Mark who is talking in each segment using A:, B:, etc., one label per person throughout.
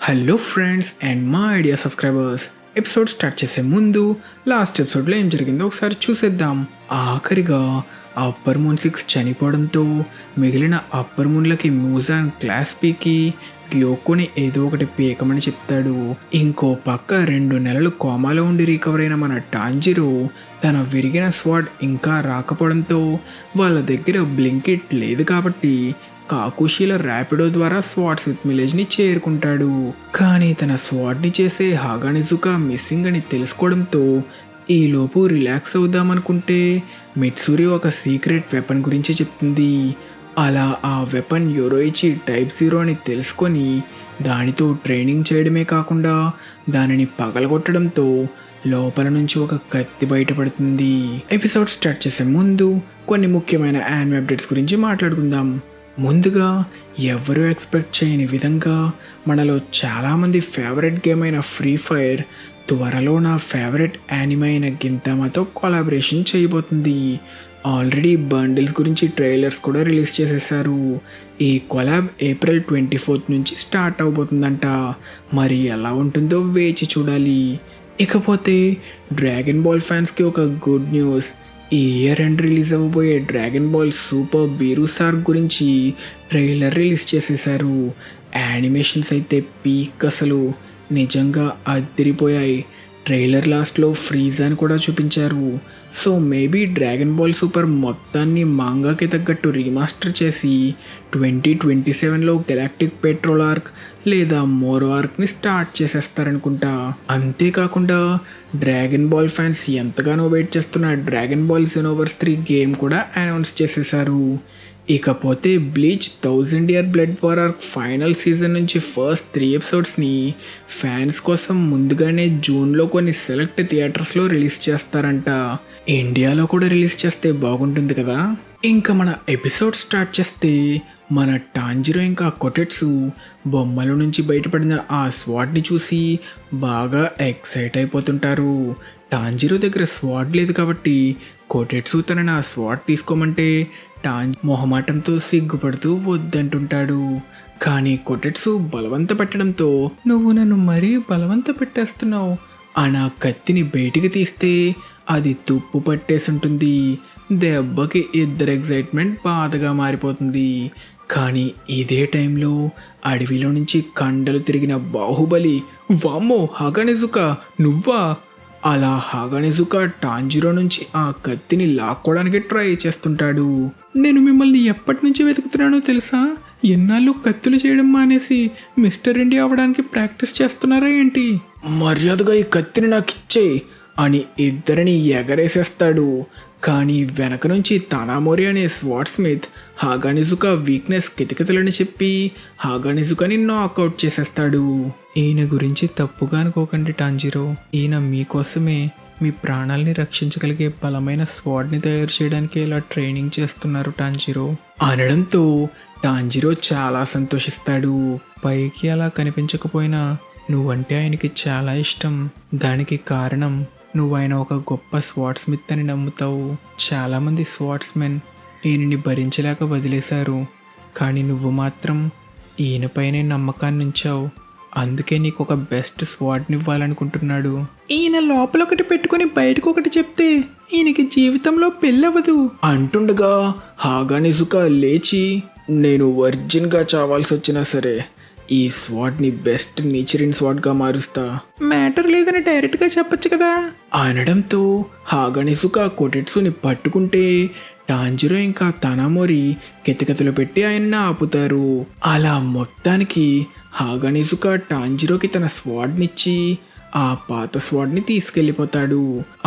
A: Hello friends and మా idea subscribers. Episode start చేసే ముందు లాస్ట్ ఎపిసోడ్లో ఏం జరిగిందో ఒకసారి చూసేద్దాం. ఆఖరిగా అప్పర్ మూన్ 6 చనిపోవడంతో మిగిలిన అప్పర్ మూన్లకి మ్యూజాన్ క్లాస్ పీకి గ్యోకోని ఏదో ఒకటి పీకమని చెప్తాడు. ఇంకో పక్క 2 నెలలు కోమాలో ఉండి రికవర్ అయిన మన టాంజిరో తన విరిగిన స్వాడ్ ఇంకా రాకపోవడంతో వాళ్ళ దగ్గర బ్లింకిట్ లేదు కాబట్టి కాకుషీల ర్యాపిడో ద్వారా స్వాట్ స్మిత్ విలేజ్ని చేరుకుంటాడు. కానీ తన స్వాడ్ని చేసే హాగానిజుకా మిస్సింగ్ అని తెలుసుకోవడంతో ఈలోపు రిలాక్స్ అవుదామనుకుంటే మిట్సూరి ఒక సీక్రెట్ వెపన్ గురించి చెప్తుంది. అలా ఆ వెపన్ యొరోయిచి టైప్ 0 అని తెలుసుకొని దానితో ట్రైనింగ్ చేయడమే కాకుండా దానిని పగలగొట్టడంతో లోపల నుంచి ఒక కత్తి బయటపడుతుంది. ఎపిసోడ్ స్టార్ట్ చేసే ముందు కొన్ని ముఖ్యమైన యానిమే అప్డేట్స్ గురించి మాట్లాడుకుందాం. ముందుగా ఎవరూ ఎక్స్పెక్ట్ చేయని విధంగా మనలో చాలామంది ఫేవరెట్ గేమ్ అయిన ఫ్రీ ఫైర్ త్వరలో నా ఫేవరెట్ యానిమే అయిన గింతామాతో కొలాబరేషన్ చేయబోతుంది. ఆల్రెడీ బండిల్స్ గురించి ట్రైలర్స్ కూడా రిలీజ్ చేసేసారు. ఈ కొలాబ్ April 24 నుంచి స్టార్ట్ అవబోతుందంట. మరి ఎలా ఉంటుందో వేచి చూడాలి. ఇకపోతే డ్రాగన్ బాల్ ఫ్యాన్స్కి ఒక గుడ్ న్యూస్. ఈ ఇయర్ ఎండ్ రిలీజ్ అవ్వబోయే డ్రాగన్ బాల్ సూపర్ బీరుసార్క్ గురించి ట్రైలర్ రిలీజ్ చేసేసారు. యానిమేషన్స్ అయితే పీక్, అసలు నిజంగా అదిరిపోయాయి. ట్రైలర్ లాస్ట్లో ఫ్రీజాని కూడా చూపించారు. So maybe Dragon Ball Super మొత్తాన్ని మాంగాకి తగ్గట్టు రీమాస్టర్ చేసి 2027లో గెలాక్టిక్ పెట్రోల్ ఆర్క్ లేదా మోరో ఆర్క్ని స్టార్ట్ చేసేస్తారనుకుంటా. అంతేకాకుండా డ్రాగన్ బాల్ ఫ్యాన్స్ ఎంతగానో వెయిట్ చేస్తున్న డ్రాగన్ బాల్ జెనోవర్స్ 3 గేమ్ కూడా అనౌన్స్ చేసేసారు. ఇకపోతే bleach 1000 year blood war arc final season నుంచి ఫస్ట్ 3 ఎపిసోడ్స్ని ఫ్యాన్స్ కోసం ముందుగానే జూన్లో కొన్ని సెలెక్ట్ థియేటర్స్లో రిలీజ్ చేస్తారంట. ఇండియాలో కూడా రిలీజ్ చేస్తే బాగుంటుంది కదా. ఇంకా మన ఎపిసోడ్ స్టార్ట్ చేస్తే మన టాంజిరో ఇంకా కొటెట్సు బొమ్మల నుంచి బయటపడిన ఆ స్వాడ్ని చూసి బాగా ఎక్సైట్ అయిపోతుంటారు. టాంజిరో దగ్గర స్వాడ్ లేదు కాబట్టి కొటెట్సు తనని ఆ స్వాడ్ తీసుకోమంటే మొహమాటంతో సిగ్గుపడుతూ వద్దంటుంటాడు. కానీ కొటెట్సు బలవంత పెట్టడంతో నువ్వు నన్ను మరీ బలవంత పెట్టేస్తున్నావు అని ఆ కత్తిని బయటికి తీస్తే అది తుప్పు పట్టేసుంటుంది. దెబ్బకి ఇద్దరు ఎగ్జైట్మెంట్ బాధగా మారిపోతుంది. కానీ ఇదే టైంలో అడవిలో నుంచి కండలు తిరిగిన బాహుబలి, వామ్మో హాగానిజుకా నువ్వా, అలా హాగానిజుకా టాంజిరో నుంచి ఆ కత్తిని లాక్కోవడానికి ట్రై చేస్తుంటాడు. నేను మిమ్మల్ని ఎప్పటి నుంచి వెతుకుతున్నానో తెలుసా? ఎన్నాళ్ళు కత్తులు చేయడం మానేసి మిస్టర్ ఇండియా అవ్వడానికి ప్రాక్టీస్ చేస్తున్నారా ఏంటి? మర్యాదగా ఈ కత్తిని నాకు ఇచ్చేయి అని ఇద్దరిని ఎగరేసేస్తాడు. కానీ వెనక నుంచి తనామోరి అనే స్వాట్ స్మిత్ హాగానిజుకా వీక్నెస్ కితకితలని చెప్పి హాగానిజుకాని నాకౌట్ చేసేస్తాడు. ఈయన గురించి తప్పుగా అనుకోకండి టాంజిరో, ఈయన మీకోసమే మీ ప్రాణాలని రక్షించగలిగే బలమైన స్వాడ్ని తయారు చేయడానికి ఇలా ట్రైనింగ్ చేస్తున్నారు టాంజిరో అనడంతో టాంజిరో చాలా సంతోషిస్తాడు. పైకి అలా కనిపించకపోయినా నువ్వంటే ఆయనకి చాలా ఇష్టం. దానికి కారణం నువ్వు ఆయన ఒక గొప్ప స్వాట్ స్మిత్ అని నమ్ముతావు. చాలామంది స్వాట్స్మెన్ ఈయనని భరించలేక వదిలేశారు, కానీ నువ్వు మాత్రం ఈయనపైనే నమ్మకాన్ని ఉంచావు. అందుకే నీకు ఒక బెస్ట్ స్వాడ్ని ఇవ్వాలనుకుంటున్నాడు. ఈయన లోపల ఒకటి పెట్టుకుని బయటకు ఒకటి చెప్తే ఈయనకి జీవితంలో పెళ్ళవదు అంటుండగా హాగానిజుకా లేచి నేను వర్జిన్గా చావాల్సి వచ్చినా సరే ఈ స్వాడ్ని బెస్ట్ నేచరిన్ స్వాడ్గా మారుస్తా, మ్యాటర్ లేదని డైరెక్ట్గా చెప్పొచ్చు కదా అనడంతో హాగానిజుకా కొటెట్సుని పట్టుకుంటే టాంజిరో ఇంకా తనామోరి కెతకెతలు పెట్టి ఆయన్ని ఆపుతారు. అలా మొత్తానికి హాగానిజుకా టాంజిరోకి తన స్వాడ్నిచ్చి ఆ పాత స్వాడ్ని తీసుకెళ్ళిపోతాడు.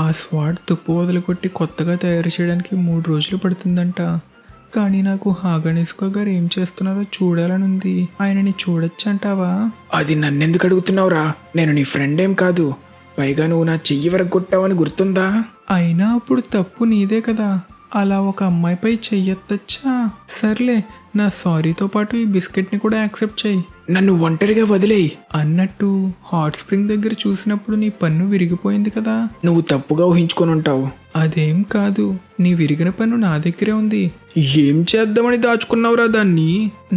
A: ఆ స్వాడ్ తుప్పు వదలగొట్టి కొత్తగా తయారు చేయడానికి 3 రోజులు పడుతుందంట. కానీ నాకు హాగానిజుకా గారు ఏం చేస్తున్నారో చూడాలని ఉంది. ఆయనని చూడొచ్చంటావా? అది నన్నెందుకు అడుగుతున్నావురా? నేను నీ ఫ్రెండ్ ఏం కాదు. పైగా నువ్వు నా చెయ్యి వరకు కొట్టావని గుర్తుందా? అయినా అప్పుడు తప్పు నీదే కదా. అలా ఒక అమ్మాయిపై చెయ్యొచ్చా? సర్లే, నా సారీతో పాటు ఈ బిస్కెట్ని కూడా యాక్సెప్ట్ చేయి. నన్ను ఒంటరిగా వదిలేయి అన్నట్టు హాట్ స్ప్రింగ్ దగ్గర చూసినప్పుడు నీ పన్ను విరిగిపోయింది కదా. నువ్వు తప్పుగా ఊహించుకొని ఉంటావు. అదేం కాదు, నీ విరిగిన పన్ను నా దగ్గరే ఉంది. ఏం చేద్దామని దాచుకున్నావురా దాన్ని?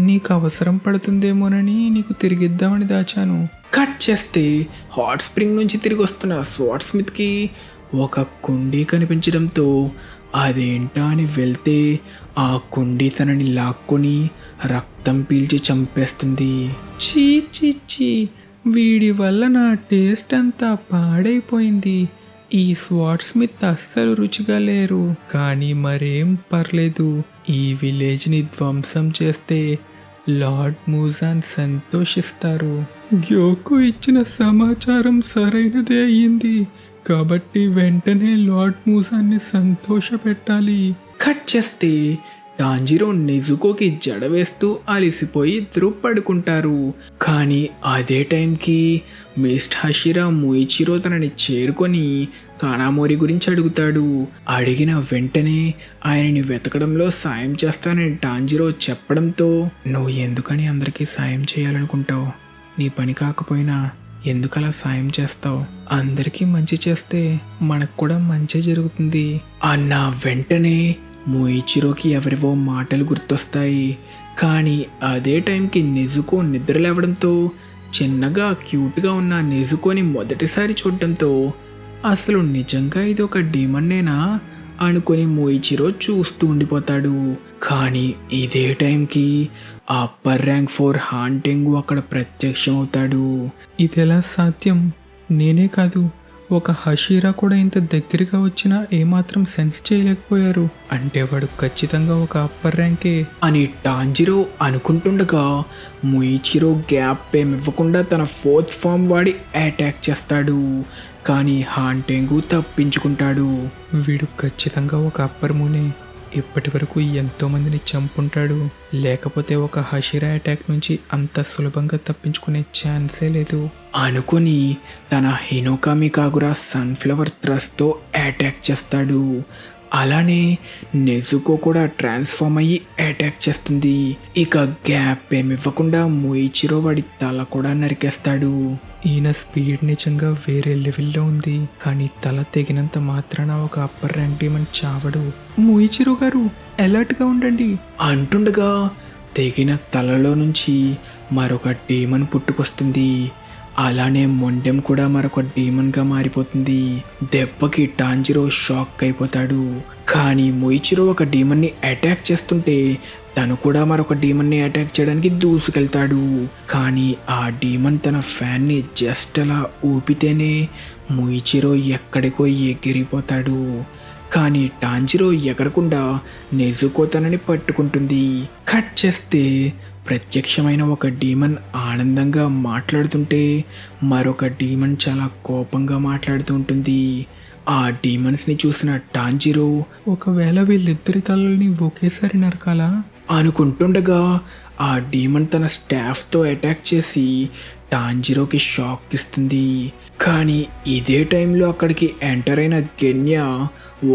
A: నీకు అవసరం పడుతుందేమోనని నీకు తిరిగిద్దామని దాచాను. కట్ చేస్తే హాట్ స్ప్రింగ్ నుంచి తిరిగి వస్తున్న స్వాట్ స్మిత్కి ఒక కుండీ కనిపించడంతో అదేంటా అని వెళ్తే ఆ కుండీ తనని లాక్కొని రక్తం పీల్చి చంపేస్తుంది. చీ చీ చీ, వీడి వల్ల నా టేస్ట్ అంతా పాడైపోయింది. ఈ స్వాట్ స్మిత్ అస్సలు రుచిగా లేరు. కానీ మరేం పర్లేదు, ఈ విలేజ్ని ధ్వంసం చేస్తే లార్డ్ మూజాన్ సంతోషిస్తారు. గ్యోకు ఇచ్చిన సమాచారం సరైనదే అయ్యింది కాబట్టి వెంటనే లార్డ్ మూజాన్ని సంతోషపెట్టాలి. కట్ చేస్తే టాంజిరో నెజుకోకి జడ వేస్తూ అలిసిపోయి ఇద్దరు పడుకుంటారు. కానీ అదే టైంకి మిస్ట్ హషిరా ముయిచిరో తనని చేరుకొని కానామోరి గురించి అడుగుతాడు. అడిగిన వెంటనే ఆయనని వెతకడంలో సాయం చేస్తానని టాంజిరో చెప్పడంతో, నువ్వు ఎందుకని అందరికీ సాయం చేయాలనుకుంటావు? నీ పని కాకపోయినా ఎందుకలా సాయం చేస్తావు? అందరికీ మంచి చేస్తే మనకు కూడా మంచి జరుగుతుంది అన్న వెంటనే ముయిచిరోకి ఎవరివో మాటలు గుర్తొస్తాయి. కానీ అదే టైంకి నెజుకో నిద్ర లేవడంతో చిన్నగా క్యూట్గా ఉన్న నెజుకోని మొదటిసారి చూడటంతో అసలు నిజంగా ఇది ఒక డీమన్నేనా అనుకొని ముయిచిరో చూస్తూ ఉండిపోతాడు. కానీ ఇదే టైంకి అప్పర్ ర్యాంక్ 4 హాంటెంగు అక్కడ ప్రత్యక్షమవుతాడు. ఇదెలా సాధ్యం? నేనే కాదు, ఒక హషీరా కూడా ఇంత దగ్గరగా వచ్చినా ఏమాత్రం సెన్స్ చేయలేకపోయారు. అంటే వాడు ఖచ్చితంగా ఒక అప్పర్ ర్యాంకే అని టాంజిరో అనుకుంటుండగా ముయిచిరో గ్యాప్ ఏమివ్వకుండా తన 4th ఫామ్ వాడి అటాక్ చేస్తాడు. కానీ హాంటెంగు తప్పించుకుంటాడు. వీడు ఖచ్చితంగా ఒక అప్పర్ మూనే. ఇప్పటి వరకు ఎంతోమందిని చంపుంటాడు. లేకపోతే ఒక హషిరా అటాక్ నుంచి అంత సులభంగా తప్పించుకునే ఛాన్సే లేదు అనుకుని తన హినోకామి కాగురా సన్ఫ్లవర్ థ్రస్ట్తో అటాక్ చేస్తాడు. అలానే నెజుకో కూడా ట్రాన్స్ఫార్మ్ అయ్యి అటాక్ చేస్తుంది. ఇక గ్యాప్ ఏమివ్వకుండా ముయిచిరో వాడి తల కూడా నరికేస్తాడు. ఈయన స్పీడ్ నిజంగా వేరే లెవెల్లో ఉంది. కానీ తల తెగినంత మాత్రాన ఒక అప్పర్ ర్యాంక్ డీమన్ చావడు. ముయిచిరో గారు అలర్ట్గా ఉండండి అంటుండగా తెగిన తలలో నుంచి మరొక డీమన్ పుట్టుకొస్తుంది. అలానే మొండెం కూడా మరొక డీమన్గా మారిపోతుంది. దెబ్బకి టాంజిరో షాక్ అయిపోతాడు. కానీ ముయిచిరో ఒక డీమన్ని అటాక్ చేస్తుంటే తను కూడా మరొక డీమన్ని అటాక్ చేయడానికి దూసుకెళ్తాడు. కానీ ఆ డీమన్ తన ఫ్యాన్ని జస్ట్ అలా ఊపితేనే ముయిచిరో ఎక్కడికో ఎగిరిపోతాడు. కానీ టాంజిరో ఎగరకుండా నెజుకో తనని పట్టుకుంటుంది. కట్ చేస్తే ప్రత్యక్షమైన ఒక డీమన్ ఆనందంగా మాట్లాడుతుంటే మరొక డీమన్ చాలా కోపంగా మాట్లాడుతూ ఉంటుంది. ఆ డీమన్స్ని చూసిన టాంజిరో ఒకవేళ వీళ్ళిద్దరి తలల్ని ఒకేసారి నరకాలా అనుకుంటుండగా ఆ డీమన్ తన స్టాఫ్తో అటాక్ చేసి టాంజిరోకి షాక్ ఇస్తుంది. కానీ ఇదే టైంలో అక్కడికి ఎంటర్ అయిన గెన్యా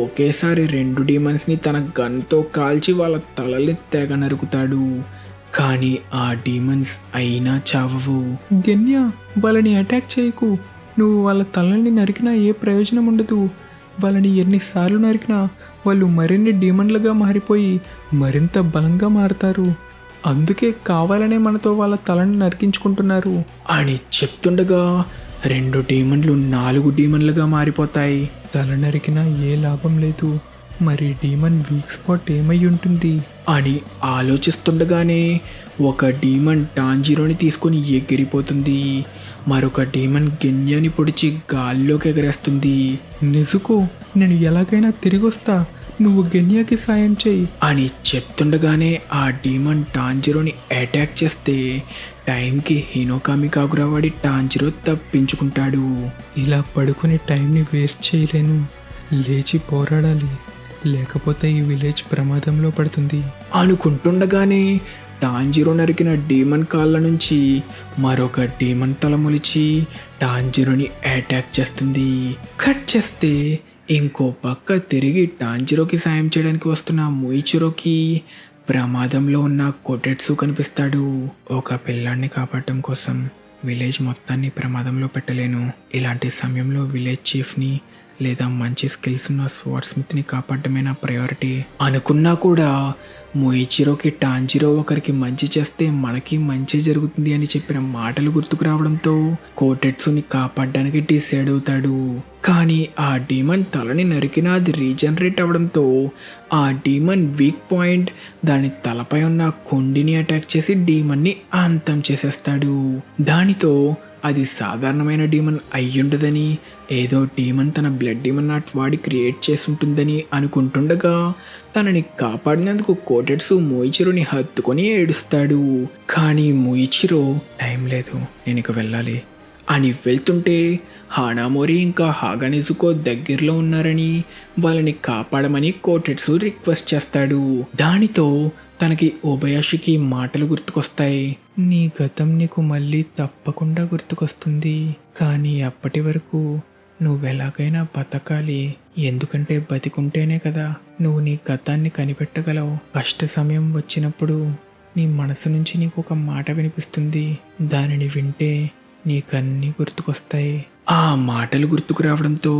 A: ఒకేసారి 2 డీమన్స్ని తన గన్తో కాల్చి వాళ్ళ తలల్ని తెగ నరుకుతాడు. కానీ ఆ డీమన్స్ అయినా చావవు. గెన్యా, వాళ్ళని అటాక్ చేయకు. నువ్వు వాళ్ళ తలల్ని నరికినా ఏ ప్రయోజనం ఉండదు. వాళ్ళని ఎన్నిసార్లు నరికినా వాళ్ళు మరిన్ని డీమన్లుగా మారిపోయి మరింత బలంగా మారుతారు. అందుకే కావాలనే మనతో వాళ్ళ తలని నరికించుకుంటున్నారు అని చెప్తుండగా 2 డీమన్లు 4 డీమన్లుగా మారిపోతాయి. తల నరికినా ఏ లాభం లేదు. మరి డీమన్ వీక్ స్పాట్ ఏమై ఉంటుంది అని ఆలోచిస్తుండగానే ఒక డీమన్ టాంజిరోని తీసుకొని ఎగిరిపోతుంది. మరొక డీమన్ గెన్యాని పొడిచి గాల్లోకి ఎగరేస్తుంది. నెజుకో, నేను ఎలాగైనా తిరిగొస్తా, నువ్వు గెన్యాకి సాయం చేయి అని చెప్తుండగానే ఆ డీమన్ టాంజిరోని అటాక్ చేస్తే టైంకి హినోకామి కాగురా వాడి టాంజిరో తప్పించుకుంటాడు. ఇలా పడుకుని టైంని వేస్ట్ చేయలేను, లేచి పోరాడాలి, లేకపోతే ఈ విలేజ్ ప్రమాదంలో పడుతుంది అనుకుంటుండగానే టాంజిరో నరికిన డీమన్ కాళ్ళ నుంచి మరొక డీమన్ తల మొలిచి టాంజిరోని అటాక్ చేస్తుంది. కట్ చేస్తే ఇంకో పక్క తిరిగి టాంజిరోకి సాయం చేయడానికి వస్తున్న ముయిచిరోకి ప్రమాదంలో ఉన్న కొటెట్సు కనిపిస్తాడు. ఒక పిల్లాన్ని కాపాడటం కోసం విలేజ్ మొత్తాన్ని ప్రమాదంలో పెట్టలేను. ఇలాంటి సమయంలో విలేజ్ చీఫ్ని లేదా మంచి స్కిల్స్ ఉన్న స్వాట్ స్మిత్ని కాపాడమే నా ప్రయారిటీ అనుకున్నా కూడా మొయిచిరోకి టాంజిరో ఒకరికి మంచి చేస్తే మనకి మంచి జరుగుతుంది అని చెప్పిన మాటలు గుర్తుకు రావడంతో కోటెట్సుని కాపాడడానికి డిసైడ్ అవుతాడు. కానీ ఆ డీమన్ తలని నరికినా అది రీజనరేట్ అవడంతో ఆ డీమన్ వీక్ పాయింట్ దాని తలపై ఉన్న కొండిని అటాక్ చేసి డీమన్ని అంతం చేసేస్తాడు. దానితో అది సాధారణమైన డీమన్ అయ్యుండదని, ఏదో డీమన్ తన బ్లడ్ డీమన్ నాట్ వాడి క్రియేట్ చేసి ఉంటుందని అనుకుంటుండగా తనని కాపాడినందుకు కోటెట్సు మొయిచిరోని హత్తుకొని ఏడుస్తాడు. కానీ మొయిచిరో టైం లేదు, నేను ఇక వెళ్ళాలి అని వెళ్తుంటే హానామోరి ఇంకా హాగానిజుకో దగ్గరలో ఉన్నారని వాళ్ళని కాపాడమని కోటెట్సు రిక్వెస్ట్ చేస్తాడు. దానితో తనకి ఓబయాషికి మాటలు గుర్తుకొస్తాయి. నీ గతం నీకు మళ్ళీ తప్పకుండా గుర్తుకొస్తుంది, కానీ అప్పటి వరకు నువ్వెలాగైనా బతకాలి, ఎందుకంటే బతికుంటేనే కదా నువ్వు నీ గతాన్ని కనిపెట్టగలవు. కష్ట సమయం వచ్చినప్పుడు నీ మనసు నుంచి నీకు ఒక మాట వినిపిస్తుంది, దానిని వింటే నీకన్నీ గుర్తుకొస్తాయి. ఆ మాటలు గుర్తుకు రావడంతో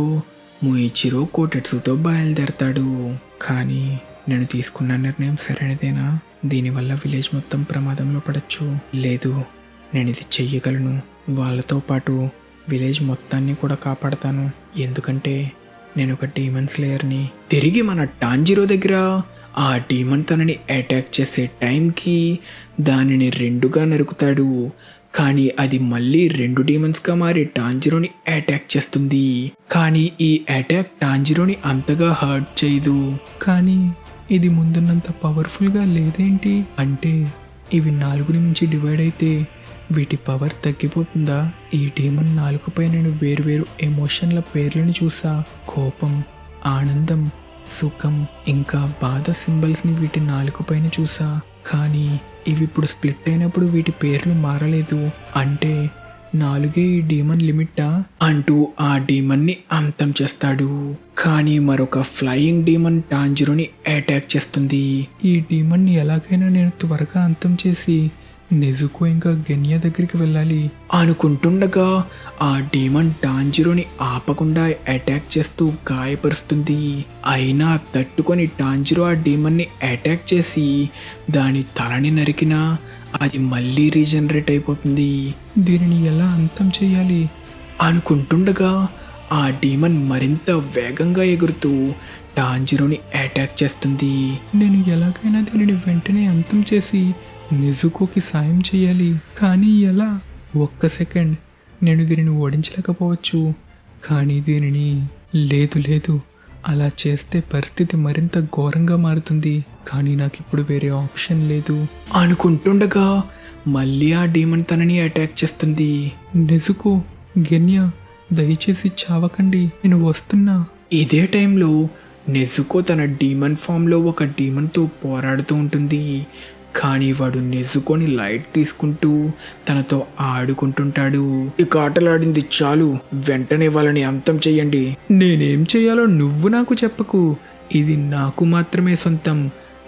A: మొయిచిరో కోటెట్సుతో బయలుదేరతాడు. కానీ నేను తీసుకున్న నిర్ణయం సరైనదేనా? దీనివల్ల విలేజ్ మొత్తం ప్రమాదంలో పడచ్చు. లేదు, నేను ఇది చెయ్యగలను. వాళ్ళతో పాటు విలేజ్ మొత్తాన్ని కూడా కాపాడతాను, ఎందుకంటే నేను ఒక డీమన్ స్లేయర్ని. తిరిగి మన టాంజిరో దగ్గర ఆ డీమన్ తనని అటాక్ చేసే టైంకి దానిని రెండుగా నరుకుతాడు. కానీ అది మళ్ళీ 2 డీమన్స్గా మారి టాంజిరోని అటాక్ చేస్తుంది. కానీ ఈ అటాక్ టాంజిరోని అంతగా హర్ట్ చేయదు. కానీ ఇది ముందున్నంత పవర్ఫుల్గా లేదేంటి? అంటే ఇవి 4 నుంచి డివైడ్ అయితే వీటి పవర్ తగ్గిపోతుందా? ఈ డీమన్ 4పై నేను వేరువేరు ఎమోషన్ల పేర్లను చూసా. కోపం, ఆనందం, సుఖం ఇంకా బాధ సింబల్స్ని వీటి 4పైన చూసా. కానీ ఇవి ఇప్పుడు స్ప్లిట్ అయినప్పుడు వీటి పేర్లు మారలేదు. అంటే 4 ఈ డీమన్ లిమిట్టా అంటూ ఆ డీమన్ని అంతం చేస్తాడు. కానీ మరొక ఫ్లయింగ్ డీమన్ టాంజిరోని అటాక్ చేస్తుంది. ఈ డీమన్ని ఎలాగైనా నేను త్వరగా అంతం చేసి నెజుకో ఇంకా గెన్యా దగ్గరికి వెళ్ళాలి అనుకుంటుండగా ఆ డీమన్ టాంజిరోని ఆపకుండా అటాక్ చేస్తూ గాయపరుస్తుంది. అయినా తట్టుకొని టాంజిరో ఆ డీమన్ని అటాక్ చేసి దాని తలని నరికినా అది మళ్ళీ రీజనరేట్ అయిపోతుంది. దీనిని ఎలా అంతం చేయాలి అనుకుంటుండగా ఆ డీమన్ మరింత వేగంగా ఎగురుతూ టాంజిరోని అటాక్ చేస్తుంది. నేను ఎలాగైనా దీనిని వెంటనే అంతం చేసి నెజుకోకి సాయం చేయాలి, కానీ ఎలా? ఒక్క సెకండ్, నేను దీనిని ఓడించలేకపోవచ్చు. కానీ దీనిని లేదు అలా చేస్తే పరిస్థితి మరింత ఘోరంగా మారుతుంది. కానీ నాకు ఇప్పుడు వేరే ఆప్షన్ లేదు అనుకుంటుండగా మళ్ళీ ఆ డీమన్ తనని అటాక్ చేస్తుంది. నెజుకో, గెన్యా, దయచేసి చావకండి, నేను వస్తున్నా. ఇదే టైంలో నెజుకో తన డీమన్ ఫామ్లో ఒక డీమన్తో పోరాడుతూ ఉంటుంది. కానీ వాడు నెజుకొని లైట్ తీసుకుంటూ తనతో ఆడుకుంటుంటాడు. ఇక ఆటలాడింది చాలు, వెంటనే వాళ్ళని అంతం చెయ్యండి. నేనేం చెయ్యాలో నువ్వు నాకు చెప్పకు, ఇది నాకు మాత్రమే సొంతం.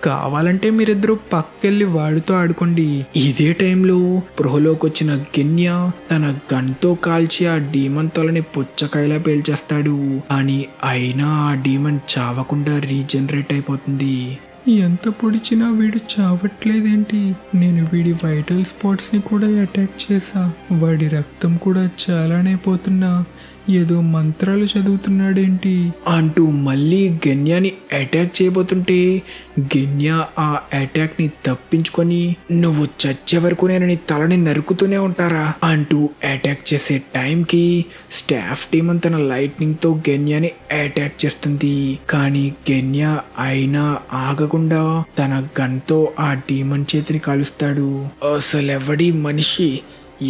A: కావాలంటే మీరిద్దరూ పక్కెళ్ళి వాడితో ఆడుకోండి. ఇదే టైంలో స్పృహలోకి వచ్చిన గెన్యా తన గన్తో కాల్చి ఆ డీమన్ తలని పుచ్చకాయలా పేల్చేస్తాడు. కానీ అయినా ఆ డీమన్ చావకుండా రీజనరేట్ అయిపోతుంది. ఎంత పొడిచినా వీడు చావట్లేదేంటి? నేను వీడి వైటల్ స్పాట్స్ని కూడా అటాక్ చేశా, వాడి రక్తం కూడా చాలానే పోతున్నా, ఏదో మంత్రాలు చదువుతున్నాడేంటి అంటూ మళ్ళీ గెన్యాని అటాక్ చేయబోతుంటే గెన్యా ఆ అటాక్ని తప్పించుకొని నువ్వు చచ్చే వరకు నేను నీ తలని నరుకుతూనే ఉంటారా అంటూ అటాక్ చేసే టైంకి స్టాఫ్ డీమన్ తన లైట్నింగ్తో గెన్యాని అటాక్ చేస్తుంది. కానీ గెన్యా అయినా ఆగకుండా తన గన్తో ఆ డీమన్ చేతిని కాలుస్తాడు. అసలెవడి మనిషి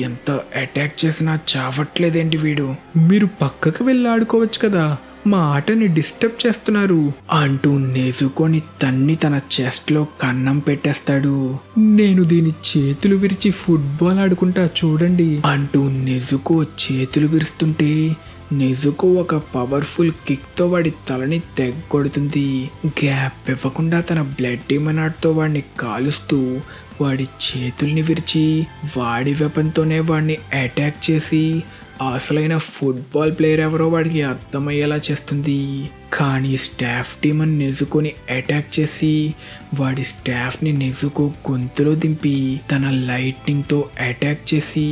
A: ఎంత అటాక్ చేసినా చావట్లేదేంటి వీడు? మీరు పక్కకు వెళ్ళి ఆడుకోవచ్చు కదా, మా ఆటని డిస్టర్బ్ చేస్తున్నారు అంటూ నెజుకొని తన చెస్ట్లో కన్నం పెట్టేస్తాడు. నేను దీని చేతులు విరిచి ఫుట్బాల్ ఆడుకుంటా చూడండి అంటూ నెజుకో చేతులు విరుస్తుంటే నెజుకో ఒక పవర్ఫుల్ కిక్తో వాడి తలని తెగ్గొడుతుంది. గ్యాప్ ఇవ్వకుండా తన బ్లడ్ డిమనాట్తో వాడిని కాలుస్తూ వాడి చేతుల్ని విరిచి వాడి వెపన్తోనే వాడిని అటాక్ చేసి అసలైన ఫుట్బాల్ ప్లేయర్ ఎవరో వాడికి అర్థమయ్యేలా చేస్తుంది. కానీ స్టాఫ్ డీమన్ నెజుకోని అటాక్ చేసి వాడి స్టాఫ్ని నెజుకో గొంతులో దింపి తన లైట్నింగ్తో అటాక్ చేసి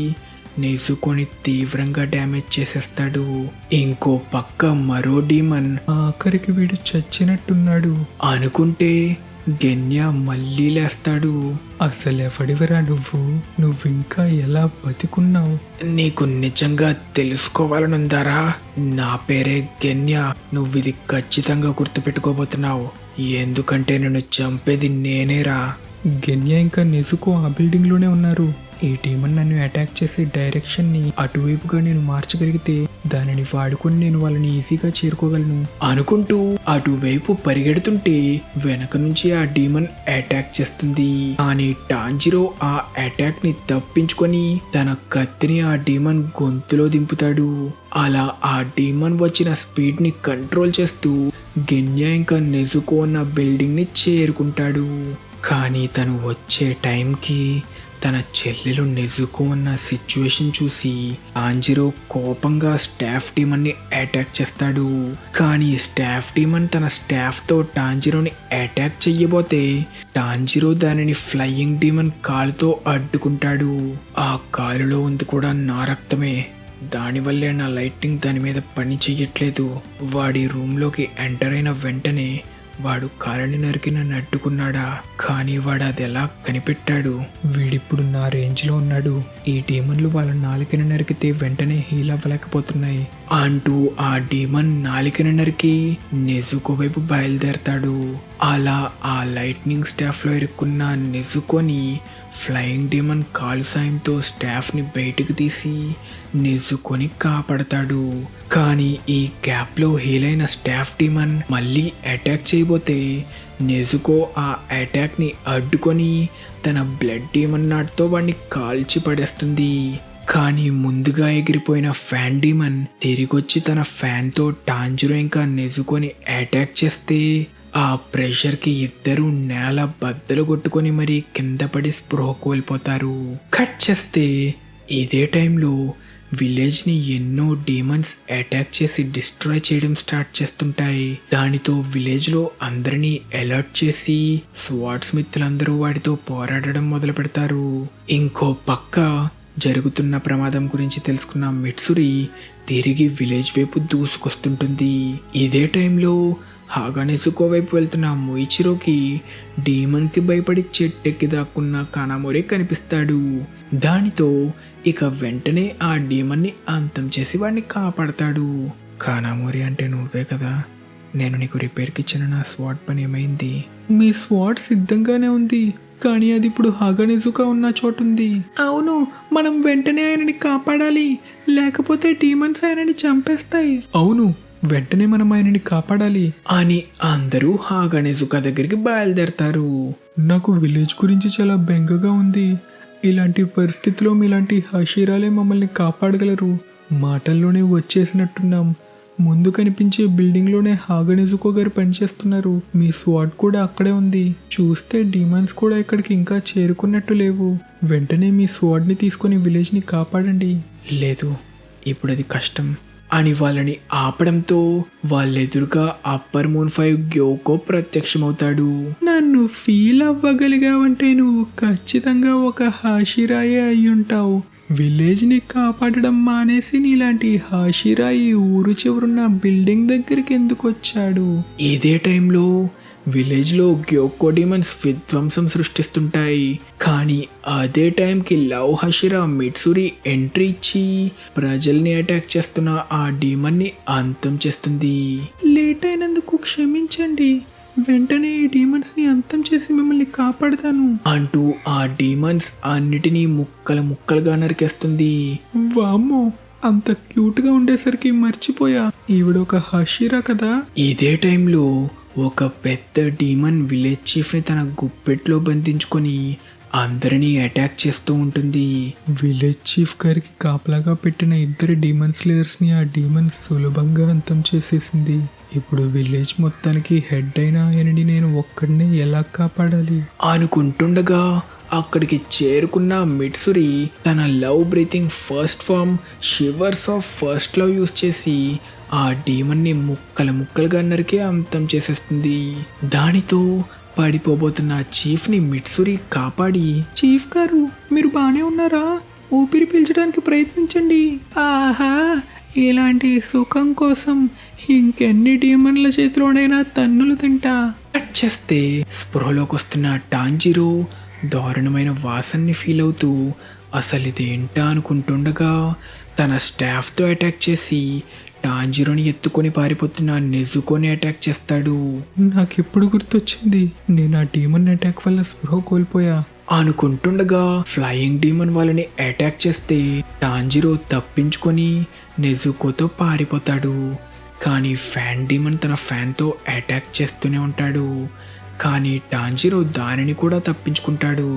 A: నెజుకోని తీవ్రంగా డ్యామేజ్ చేసేస్తాడు. ఇంకో పక్క మరో డీమన్ ఆఖరికి వీడు చచ్చినట్టున్నాడు అనుకుంటే గెన్యా మళ్ళీ లేస్తాడు. అసలెవడివరా నువ్వింకా ఎలా బతికున్నావు? నీకు నిజంగా తెలుసుకోవాలనుందారా? నా పేరే గెన్యా. నువ్విది ఖచ్చితంగా గుర్తుపెట్టుకోబోతున్నావు, ఎందుకంటే నన్ను చంపేది నేనేరా. గెన్యా ఇంకా నెజుకో ఆ బిల్డింగ్ లోనే ఉన్నారు. ఈ డీమన్ నన్ను అటాక్ చేసే డైరెక్షన్ ని అటువైపుగా నేను మార్చగలిగితే దానిని వాడుకొని నేను వాళ్ళని ఈజీగా చేరుకోగలను అనుకుంటూ అటువైపు పరిగెడుతుంటే వెనక నుంచి ఆ డీమన్ అటాక్ చేస్తుంది. కానీ టాంజిరో ఆ అటాక్ ని తప్పించుకొని తన కత్తిని ఆ డీమన్ గొంతులో దింపుతాడు. అలా ఆ డీమన్ వచ్చిన స్పీడ్ ని కంట్రోల్ చేస్తూ గెన్యా ఇంకా నెజుకో ఉన్న బిల్డింగ్ ని చేరుకుంటాడు. కానీ తను వచ్చే టైంకి తన చెల్లెలు నెజుకో ఉన్న సిచ్యువేషన్ చూసి టాంజిరో కోపంగా స్టాఫ్ డీమన్ని అటాక్ చేస్తాడు. కానీ స్టాఫ్ డీమన్ తన స్టాఫ్తో టాంజిరోని అటాక్ చెయ్యబోతే టాంజిరో దానిని ఫ్లయింగ్ డీమన్ కాలుతో అడ్డుకుంటాడు. ఆ కాలులో ఉంది కూడా నా రక్తమే, దానివల్లే నా లైటింగ్ దాని మీద పని చెయ్యట్లేదు. వాడి రూమ్లోకి ఎంటర్ అయిన వెంటనే వాడు కాలని నరికి నన్ను అడ్డుకున్నాడా? కానీ వాడు అది ఎలా కనిపెట్టాడు? వీడిప్పుడు నా రేంజ్లో ఉన్నాడు. ఈ డీమన్లు వాళ్ళ నాలికను నరికితే వెంటనే హీల్ అవ్వలేకపోతున్నాయి అంటూ ఆ డీమన్ నాలికను నరికి నెజుకో వైపు బయలుదేరతాడు. అలా ఆ లైట్నింగ్ స్టాఫ్లో ఇరుక్కున్న నెజుకోని ఫ్లయింగ్ డీమన్ కాలు సాయంతో స్టాఫ్ని బయటకు తీసి నెజుకొని కాపాడతాడు. కానీ ఈ గ్యాప్లో హీలైన స్టాఫ్ డీమన్ మళ్ళీ అటాక్ చేయబోతే నెజుకో ఆ అటాక్ని అడ్డుకొని తన బ్లడ్ డీమన్ నాట్తో వాడిని కాల్చి పడేస్తుంది. కానీ ముందుగా ఎగిరిపోయిన ఫ్యాన్ డీమన్ తిరిగొచ్చి తన ఫ్యాన్తో టాంజిరో ఇంకా నెజుకొని అటాక్ చేస్తే ఆ ప్రెషర్కి ఇద్దరు నేల బద్దలు కొట్టుకొని మరీ కింద పడి స్పృహ కోల్పోతారు. కట్ చేస్తే ఇదే టైంలో విలేజ్ని ఎన్నో డీమన్స్ అటాక్ చేసి డిస్ట్రాయ్ చేయడం స్టార్ట్ చేస్తుంటాయి. దానితో విలేజ్లో అందరినీ అలర్ట్ చేసి స్వాట్ స్మిత్లందరూ వాటితో పోరాడడం మొదలు పెడతారు. ఇంకో పక్క జరుగుతున్న ప్రమాదం గురించి తెలుసుకున్న మిట్సురి తిరిగి విలేజ్ వైపు దూసుకొస్తుంటుంది. ఇదే టైంలో హాగా నెజుకో వైపు వెళ్తున్న మొయిచిరోకి డీమన్కి భయపడి చెట్టెక్కి దాక్కున్న కానామోరి కనిపిస్తాడు. దానితో ఇక వెంటనే ఆ డీమన్ని అంతం చేసి వాడిని కాపాడతాడు. కానామోరి అంటే నువ్వే కదా, నేను నీకు రిపేర్కి ఇచ్చిన నా స్వాట్ పని ఏమైంది? మీ స్వాట్ సిద్ధంగానే ఉంది, కానీ అది ఇప్పుడు హాగనిజుకా ఉన్న చోటుంది. అవును, మనం వెంటనే ఆయనని కాపాడాలి, లేకపోతే డీమన్స్ ఆయనని చంపేస్తాయి. అవును, వెంటనే మనం ఆయనని కాపాడాలి అని అందరూ హాగనిజుకా దగ్గరికి బయలుదేరతారు. నాకు విలేజ్ గురించి చాలా బెంగగా ఉంది. ఇలాంటి పరిస్థితిలో మీలాంటి హషీరాలే మమ్మల్ని కాపాడగలరు. మాటల్లోనే వచ్చేసినట్టున్నాం. ముందు కనిపించే బిల్డింగ్లోనే హాగనిజుకో గారు పనిచేస్తున్నారు. మీ స్వాట్ కూడా అక్కడే ఉంది. చూస్తే డీమన్స్ కూడా ఇక్కడికి ఇంకా చేరుకున్నట్టు లేవు. వెంటనే మీ స్వాడ్ని తీసుకొని విలేజ్ని కాపాడండి. లేదు, ఇప్పుడు అది కష్టం అని వాళ్ళని ఆపడంతో వాళ్ళెదురుగా అప్పర్ మూన్ 5 గ్యోకో ప్రత్యక్షమవుతాడు. నన్ను ఫీల్ అవ్వగలిగావంటే నువ్వు ఖచ్చితంగా ఒక హాషిరాయే అయ్యుంటావు. విలేజ్ని కాపాడడం మానేసి నీలాంటి హాషిరా ఈ ఊరు చివరున్న బిల్డింగ్ దగ్గరికి ఎందుకు వచ్చాడు? ఇదే టైంలో విలేజ్లో గ్యోకో డీమన్స్ విధ్వంసం సృష్టిస్తుంటాయి. కానీ అదే టైంకి లవ్ హషిరా మిట్సురి ఎంట్రీ ఇచ్చి ప్రజల్ని అటాక్ చేస్తున్న ఆ డీమన్ని అంతం చేస్తుంది. లేట్ అయినందుకు క్షమించండి, వెంటనే ఈ డీమన్స్ని అంతం చేసి మిమ్మల్ని కాపాడతాను అంటూ ఆ డీమన్స్ అన్నిటినీ ముక్కలు ముక్కలుగా నరికేస్తుంది. వామ్మో, అంత క్యూట్గా ఉండేసరికి మర్చిపోయా, ఈవిడొక హషిరా కదా. ఇదే టైంలో ఒక పెద్ద డీమన్ విలేజ్ చీఫ్ని తన గుప్పెట్లో బంధించుకొని అందరినీ అటాక్ చేస్తూ ఉంటుంది. విలేజ్ చీఫ్ గారికి కాపలాగా పెట్టిన ఇద్దరు డీమన్ స్లేయర్స్ని ఆ డీమన్ సులభంగా అంతం చేసేసింది. ఇప్పుడు విలేజ్ మొత్తానికి హెడ్ అయిన ఆయనని నేను ఒక్కడినే ఎలా కాపాడాలి అనుకుంటుండగా అక్కడికి చేరుకున్న మిట్సురి తన love breathing first form shivers of first love use చేసి ఆ డీమన్ని ముక్కలుగా నరికి అంతం చేసేస్తుంది. దానితో పడిపోబోతున్న చీఫ్ని మిట్సురి కాపాడి, చీఫ్ గారు మీరు బాగానే ఉన్నారా? ఊపిరి పీల్చడానికి ప్రయత్నించండి. ఆహా, ఇలాంటి సుఖం కోసం ఇంకెన్ని డీమన్ల చేతిలోనైనా తన్నులు తింటా. కట్ చేస్తే స్పృహలోకి వస్తున్న టాంజిరో దారుణమైన వాసనని ఫీల్ అవుతూ అసలు ఇదేంటా అనుకుంటుండగా తన స్టాఫ్తో అటాక్ చేసి టాంజిరోని ఎత్తుకొని పారిపోతున్న నెజుకోని అటాక్ చేస్తాడు. నాకెప్పుడు గుర్తొచ్చింది నేను ఆ డీమన్ అటాక్ వల్ల స్పృహ కోల్పోయా అనుకుంటుండగా ఫ్లయింగ్ డీమన్ వాళ్ళని అటాక్ చేస్తే టాంజిరో తప్పించుకొని నెజుకోతో పారిపోతాడు. కానీ ఫ్యాన్ డీమన్ తన ఫ్యాన్తో అటాక్ చేస్తూనే ఉంటాడు. కానీ టాంజిరో దానిని కూడా తప్పించుకుంటాడు.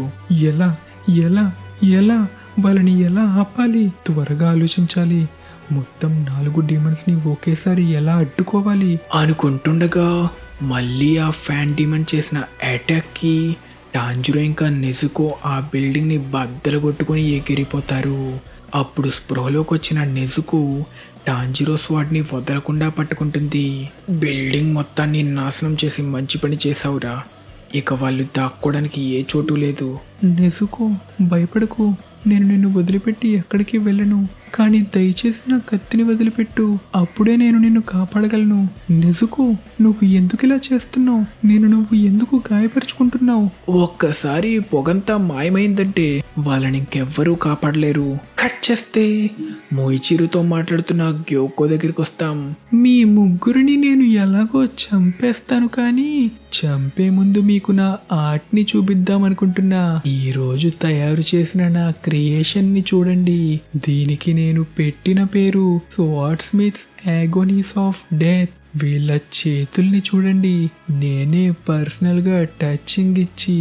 A: ఎలా ఎలా ఎలా వాళ్ళని ఎలా ఆపాలి? త్వరగా ఆలోచించాలి. మొత్తం 4 డీమన్స్ని ఒకేసారి ఎలా అడ్డుకోవాలి అనుకుంటుండగా మళ్ళీ ఆ ఫ్యాన్ డీమన్ చేసిన అటాక్కి టాంజిరో ఇంకా నెజుకో ఆ బిల్డింగ్ని బద్దలు కొట్టుకుని ఎగిరిపోతారు. అప్పుడు స్పృహలోకి వచ్చిన నెజుకో టాంజిరో స్వాడ్ని వదలకుండా పట్టుకుంటుంది. బిల్డింగ్ మొత్తాన్ని నాశనం చేసి మంచి పని చేసావురా, ఇక వాళ్ళు దాక్కోవడానికి ఏ చోటు లేదు. నెజుకో భయపడకు, నేను నిన్ను వదిలిపెట్టి ఎక్కడికి వెళ్ళను. కానీ దయచేసి నా కత్తిని వదిలిపెట్టు, అప్పుడే నేను నిన్ను కాపాడగలను. నెజుకో నువ్వు ఎందుకు ఇలా చేస్తున్నావు? నువ్వు ఎందుకు గాయపరుచుకుంటున్నావు? ఒక్కసారి పొగంతా మాయమైందంటే వాళ్ళని ఇంకెవ్వరూ కాపాడలేరు. కట్ చేస్తే మొయిచిరుతో మాట్లాడుతున్న గ్యోకో దగ్గరికి వస్తాం. మీ ముగ్గురిని నేను ఎలాగో చంపేస్తాను, కానీ చంపే ముందు మీకు నా ఆర్ట్ని చూపిద్దాం అనుకుంటున్నా. ఈ రోజు తయారు చేసిన నా క్రియేషన్ ని చూడండి. దీనికి నేను పెట్టిన పేరు స్వార్డ్స్మిత్స్ యాగోనీస్ ఆఫ్ డెత్. వీళ్ళ చేతుల్ని చూడండి, నేనే పర్సనల్గా టచింగ్ ఇచ్చి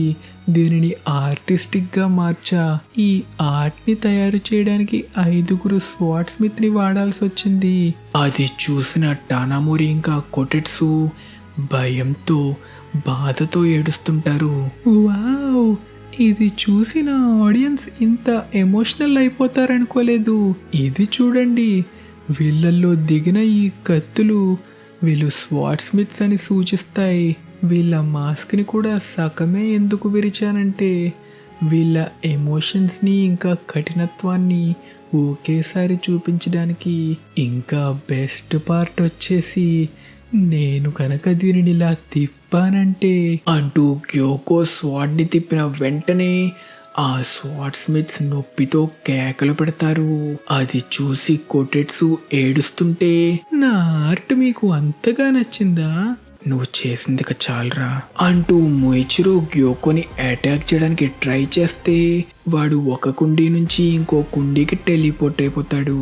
A: దీనిని ఆర్టిస్టిక్గా మార్చా. ఈ ఆర్ట్ని తయారు చేయడానికి 5 స్వార్డ్స్మిత్ని వాడాల్సి వచ్చింది. అది చూసిన టానామోరి ఇంకా కొటెట్సు భయంతో బాధతో ఏడుస్తుంటారు. వావ్, ఇది చూసిన ఆడియన్స్ ఇంత ఎమోషనల్ అయిపోతారనుకోలేదు. ఇది చూడండి, వీళ్ళల్లో దిగిన ఈ కత్తులు వీళ్ళు స్వార్డ్స్మిత్స్ అని సూచిస్తాయి. వీళ్ళ మాస్క్ని కూడా సగమే ఎందుకు విరిచానంటే వీళ్ళ ఎమోషన్స్ని ఇంకా కఠినత్వాన్ని ఒకేసారి చూపించడానికి. ఇంకా బెస్ట్ పార్ట్ వచ్చేసి నేను కనుక దీనిని ఇలా తిప్పానంటే అంటూ గ్యోకో స్వాడ్ని తిప్పిన వెంటనే ఆ స్వార్డ్స్మిత్స్ నొప్పితో కేకలు పెడతారు. అది చూసి కొటెట్సు ఏడుస్తుంటే, నా ఆర్ట్ మీకు అంతగా నచ్చిందా? నువ్వు చేసింది చాలరా అంటూ మొయిచిరో గ్యోకోని అటాక్ చేయడానికి ట్రై చేస్తే వాడు ఒక కుండీ నుంచి ఇంకో కుండీకి టెలిపోర్ట్ అయిపోతాడు.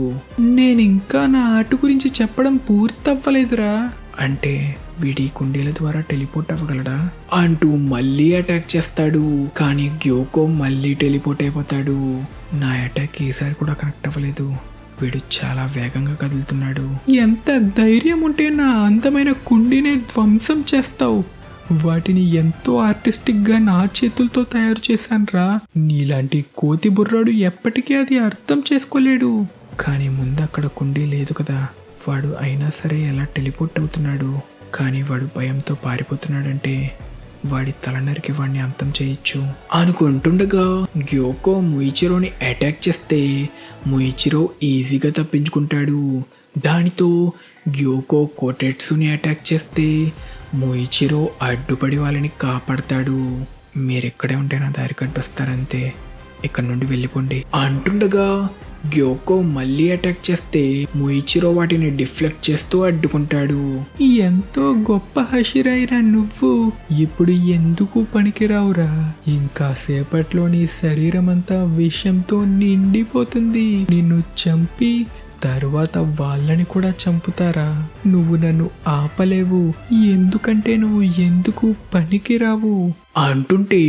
A: నేను ఇంకా నా ఆర్ట్ గురించి చెప్పడం పూర్తవ్వలేదురా అంటే వీడి కుండీల ద్వారా టెలిపోర్ట్ అవ్వగలడా అంటూ మళ్ళీ అటాక్ చేస్తాడు. కానీ గ్యోకో మళ్ళీ టెలిపోర్ట్ అయిపోతాడు. నా అటాక్ ఈసారి కూడా కనెక్ట్ అవ్వలేదు. వీడు చాలా వేగంగా కదులుతున్నాడు. ఎంత ధైర్యం ఉంటే నా అందమైన కుండీని ధ్వంసం చేస్తావు? వాటిని ఎంతో ఆర్టిస్టిక్గా నా చేతులతో తయారు చేశానురా. నీలాంటి కోతి బుర్రాడు ఎప్పటికీ అది అర్థం చేసుకోలేడు. కానీ ముందు అక్కడ కుండీ లేదు కదా, వాడు అయినా సరే ఎలా టెలిపోర్ట్ అవుతున్నాడు? కానీ వాడు భయంతో పారిపోతున్నాడంటే వాడి తల నరికి వాడిని అంతం చేయొచ్చు అనుకుంటుండగా గ్యోకో మొయిచిరోని అటాక్ చేస్తే మొయిచిరో ఈజీగా తప్పించుకుంటాడు. దానితో గ్యోకో కొటెట్సుని అటాక్ చేస్తే మొయిచిరో అడ్డుపడి వాళ్ళని కాపాడతాడు. మీరెక్కడే ఉంటే నా దారి కట్టొస్తారంతే, ఇక్కడ నుండి వెళ్ళిపోండి అంటుండగా గ్యోకో మళ్ళీ అటాక్ చేస్తే మొయిచిరో వాటిని డిఫ్లెక్ట్ చేస్తూ అడ్డుకుంటాడు. ఎంతో గొప్ప హషిరైరా నువ్వు, ఇప్పుడు ఎందుకు పనికిరావురా? ఇంకా సేపట్లో నీ శరీరం అంతా విషంతో నిండిపోతుంది. నిన్ను చంపి తర్వాత వాళ్ళని కూడా చంపుతారా? నువ్వు నన్ను ఆపలేవు, ఎందుకంటే నువ్వు ఎందుకు పనికిరావు అంటుంటే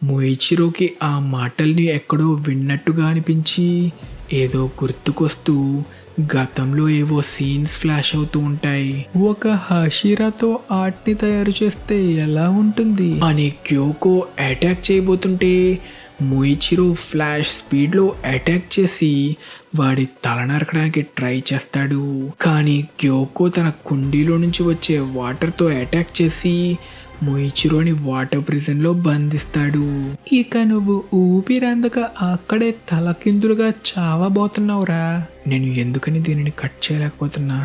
A: మొయిచిరోకి ఆ మాటల్ని ఎక్కడో విన్నట్టుగా అనిపించి ఏదో గుర్తుకొస్తూ గతంలో ఏవో సీన్స్ ఫ్లాష్ అవుతూ ఉంటాయి. ఒక హషిరాతో ఆర్ట్ని తయారు చేస్తే ఎలా ఉంటుంది అని గ్యోకో అటాక్ చేయబోతుంటే మొయిచిరో ఫ్లాష్ స్పీడ్లో అటాక్ చేసి వాడి తల నరకడానికి ట్రై చేస్తాడు. కానీ గ్యోకో తన కుండీలో నుంచి వచ్చే వాటర్తో అటాక్ చేసి మొయిచిరోని వాటర్ ప్రిజన్లో బంధిస్తాడు. ఇక నువ్వు ఊపిరందక అక్కడే తలకిందులుగా చావబోతున్నావురా. నేను ఎందుకని దీనిని కట్ చేయలేకపోతున్నా?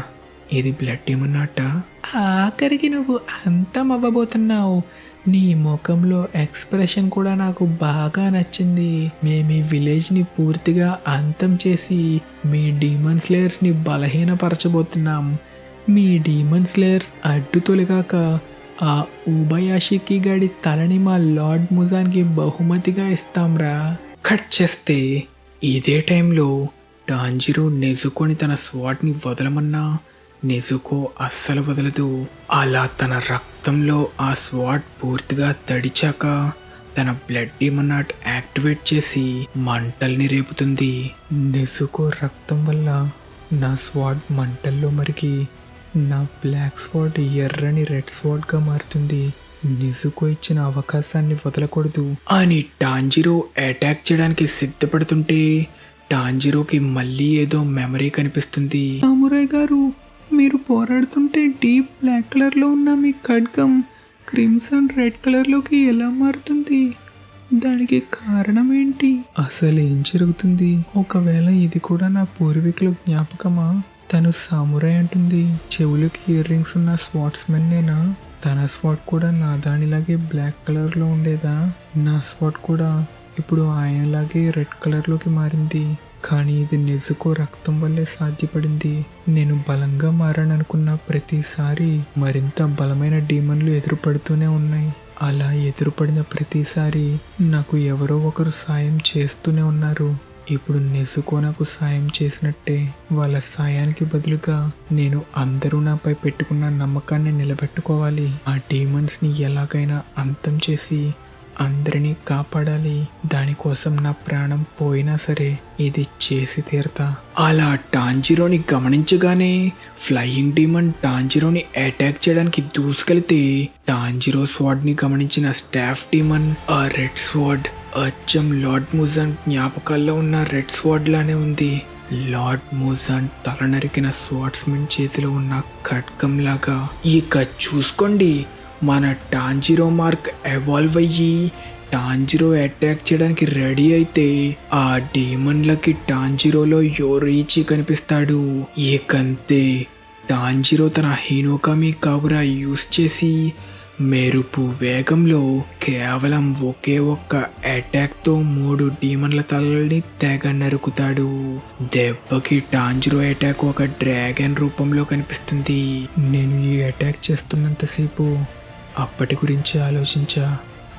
A: ఇది బ్లడ్ ఏమన్నట్ట? ఆఖరికి నువ్వు అంతం అవ్వబోతున్నావు. నీ ముఖంలో ఎక్స్ప్రెషన్ కూడా నాకు బాగా నచ్చింది. మేము ఈ విలేజ్ని పూర్తిగా అంతం చేసి మీ డీమన్ స్లేయర్స్ని బలహీనపరచబోతున్నాం. మీ డీమన్ స్లేయర్స్ అడ్డు తొలిగాక ఆ ఉబయాషికి గడి తలని మా లార్డ్ ముజాన్కి బహుమతిగా ఇస్తాంరా. కట్ చేస్తే ఇదే టైంలో టాంజిరో నెజుకోని తన స్వాట్ని వదలమన్నా నెజుకో అస్సలు వదలదు. అలా తన రక్తంలో ఆ స్వాట్ పూర్తిగా తడిచాక తన బ్లడ్ డీమన్ యాక్టివేట్ చేసి మంటల్ని రేపుతుంది. నెజుకో రక్తం వల్ల నా స్వాట్ మంటల్లో మరిగి నా బ్లాక్ స్వాట్ ఎర్రని రెడ్ స్వాట్గా మారుతుంది. నెజుకో ఇచ్చిన అవకాశాన్ని వదలకూడదు అని టాంజిరో అటాక్ చేయడానికి సిద్ధపడుతుంటే టాంజిరోకి మళ్ళీ ఏదో మెమరీ కనిపిస్తుంది. సామురాయ్ గారు, మీరు పోరాడుతుంటే డీప్ బ్లాక్ కలర్లో ఉన్న మీ ఖడ్గం క్రిమ్సన్ రెడ్ కలర్లోకి ఎలా మారుతుంది? దానికి కారణం ఏంటి? అసలు ఏం జరుగుతుంది? ఒకవేళ ఇది కూడా నా పూర్వీకుల జ్ఞాపకమా? తను సామురాయ్ అంటుంది. చెవులకి ఇయర్ రింగ్స్ ఉన్న స్వాట్స్మెన్ నేనా? తన స్వాట్ కూడా నా దానిలాగే బ్లాక్ కలర్లో ఉండేదా? నా స్వాట్ కూడా ఇప్పుడు ఆయనలాగే రెడ్ కలర్లోకి మారింది. కానీ ఇది నెజుకో రక్తం వల్లే సాధ్యపడింది. నేను బలంగా మారాననుకున్న ప్రతిసారి మరింత బలమైన డీమన్లు ఎదురుపడుతూనే ఉన్నాయి. అలా ఎదురుపడిన ప్రతిసారి నాకు ఎవరో ఒకరు సాయం చేస్తూనే ఉన్నారు. ఇప్పుడు నెజుకో నాకు సాయం చేసినట్టే. వాళ్ళ సాయానికి బదులుగా నేను అందరూ నాపై పెట్టుకున్న నమ్మకాన్ని నిలబెట్టుకోవాలి. ఆ డీమన్స్ని ఎలాగైనా అంతం చేసి అందరినీ కాపాడాలి. దానికోసం నా ప్రాణం పోయినా సరే ఇది చేసి తీరతా. అలా టాంజిరోని గమనించగానే ఫ్లయింగ్ డీమన్ టాంజిరోని అటాక్ చేయడానికి దూసుకెళ్తే టాంజిరో స్వాడ్ ని గమనించిన స్టాఫ్ డీమన్ ఆ రెడ్ స్వాడ్ అచ్చం లార్డ్ ముజాన్ జ్ఞాపకాల్లో ఉన్న రెడ్ స్వాడ్ లానే ఉంది. లార్డ్ ముజాన్ తల నరికిన స్వాట్స్మెన్ చేతిలో ఉన్న ఖడ్గం లాగా. ఇక చూసుకోండి, మన టాంజిరో మార్క్ ఎవాల్వ్ అయ్యి టాంజిరో అటాక్ చేయడానికి రెడీ అయితే ఆ డీమన్లకి టాంజిరోలో యోరీచి కనిపిస్తాడు. ఇకంతే టాంజిరో తన హినోకామి కాగురా యూస్ చేసి మెరుపు వేగంలో కేవలం ఒకే ఒక్క అటాక్తో 3 డీమన్ల తలల్ని తెగ నరుకుతాడు. దెబ్బకి టాంజిరో అటాక్ ఒక డ్రాగన్ రూపంలో కనిపిస్తుంది. నేను ఈ అటాక్ చేస్తున్నంతసేపు అప్పటి గురించి ఆలోచించా.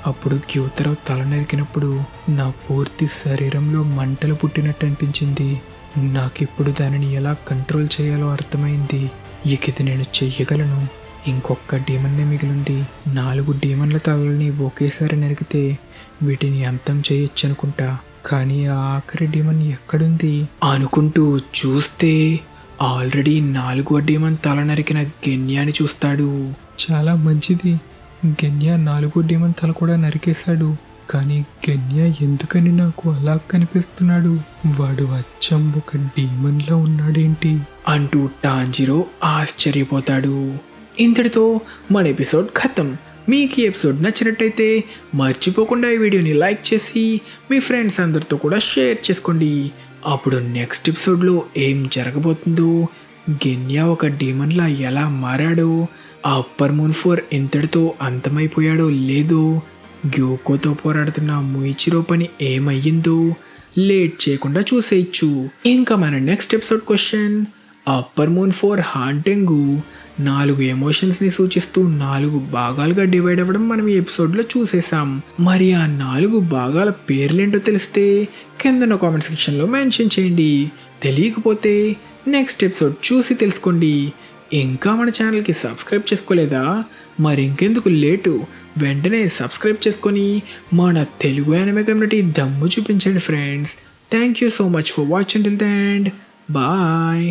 A: అప్పుడు గ్యూతరో తల నరికినప్పుడు నా పూర్తి శరీరంలో మంటలు పుట్టినట్టు అనిపించింది. నాకిప్పుడు దానిని ఎలా కంట్రోల్ చేయాలో అర్థమైంది. ఇక ఇది నేను చెయ్యగలను. ఇంకొక డీమన్నే మిగిలింది. 4 డీమన్ల తలల్ని ఒకేసారి నరికితే వీటిని అంతం చేయొచ్చు అనుకుంటా. కానీ ఆ ఆఖరి డీమన్ ఎక్కడుంది అనుకుంటూ చూస్తే ఆల్రెడీ 4వ డీమన్ తల నరికిన గెన్యాని చూస్తాడు. చాలా మంచిది, గెన్యా 4వ డీమన్ తల కూడా నరికేశాడు. కానీ గెన్యా ఎందుకని నాకు అలా కనిపిస్తున్నాడు? వాడు అచ్చం ఒక డీమన్లా ఉన్నాడేంటి అంటూ టాంజిరో ఆశ్చర్యపోతాడు. ఇంతటితో మన ఎపిసోడ్ ఖతం. మీకు ఈ ఎపిసోడ్ నచ్చినట్టయితే మర్చిపోకుండా ఈ వీడియోని లైక్ చేసి మీ ఫ్రెండ్స్ అందరితో కూడా షేర్ చేసుకోండి. అప్పుడు నెక్స్ట్ ఎపిసోడ్లో ఏం జరగబోతుందో, గెన్యా ఒక డీమన్లా ఎలా మారాడో, ఆ అప్పర్ మూన్ 4 ఇంతటితో అంతమైపోయాడో లేదో, గ్యోకోతో పోరాడుతున్న మొయిచిరో పని ఏమయ్యిందో లేట్ చేయకుండా చూసేయచ్చు. ఇంకా మన next episode question, upper moon 4 haunting 4 ఎమోషన్స్ని సూచిస్తూ 4 భాగాలుగా డివైడ్ అవ్వడం మనం ఈ ఎపిసోడ్లో చూసేసాం. మరి ఆ 4 భాగాల పేర్లేంటో తెలిస్తే కింద కామెంట్ సెక్షన్లో మెన్షన్ చేయండి. తెలియకపోతే నెక్స్ట్ ఎపిసోడ్ చూసి తెలుసుకోండి. ఇంకా మన ఛానల్కి సబ్స్క్రైబ్ చేసుకోలేదా? మరి ఇంకెందుకు లేటు, వెంటనే సబ్స్క్రైబ్ చేసుకొని మన తెలుగు యానిమే కమ్యూనిటీ దమ్ము చూపించండి friends. Thank you so much for watching till the end. Bye.